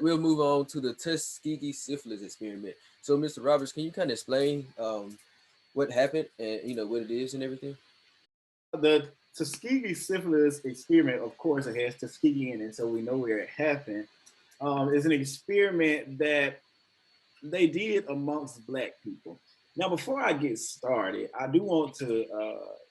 we'll move on to the Tuskegee syphilis experiment. So, Mr. Roberts, can you kind of explain what happened and what it is and everything? The Tuskegee syphilis experiment, of course, it has Tuskegee in it, so we know where it happened. Is an experiment that they did amongst Black people. Now, before I get started, I do want to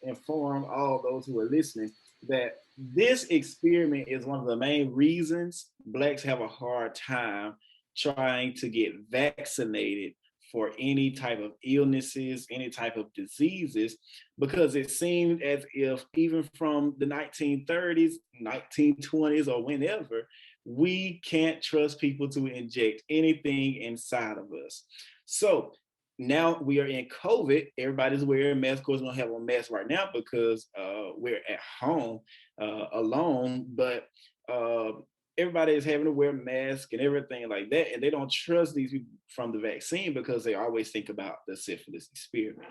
inform all those who are listening that this experiment is one of the main reasons Blacks have a hard time trying to get vaccinated for any type of illnesses, any type of diseases, because it seemed as if even from the 1930s, 1920s, or whenever, we can't trust people to inject anything inside of us. So now we are in COVID. Everybody's wearing masks. Of course, we don't have a mask right now because we're at home alone. But uh, everybody is having to wear masks and everything like that, and they don't trust these people from the vaccine because they always think about the syphilis experiment.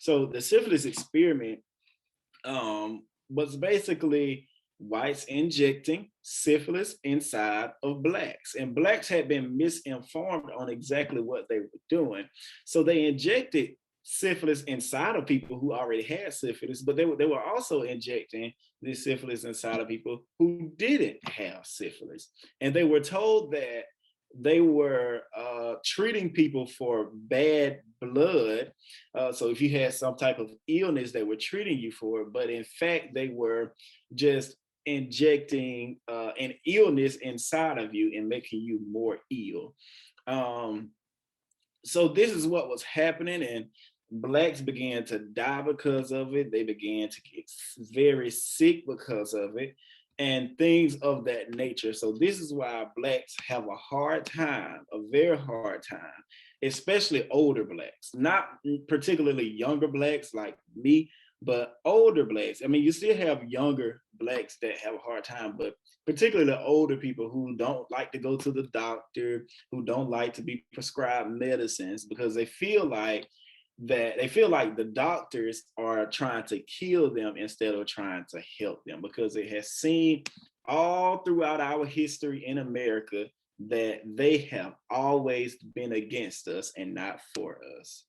So the syphilis experiment was basically whites injecting syphilis inside of Blacks. And Blacks had been misinformed on exactly what they were doing. So they injected syphilis inside of people who already had syphilis, but they were also injecting this syphilis inside of people who didn't have syphilis. And they were told that they were treating people for bad blood. So if you had some type of illness, they were treating you for it. But in fact, they were just injecting an illness inside of you and making you more ill. Um, so this is what was happening, and Blacks began to die because of it. They began to get very sick because of it, and things of that nature. So this is why Blacks have a hard time, a very hard time, especially older Blacks, not particularly younger Blacks like me, but older Blacks. I mean, you still have younger Blacks that have a hard time, but particularly the older people who don't like to go to the doctor, who don't like to be prescribed medicines because they feel like the doctors are trying to kill them instead of trying to help them, because it has seen all throughout our history in America that they have always been against us and not for us.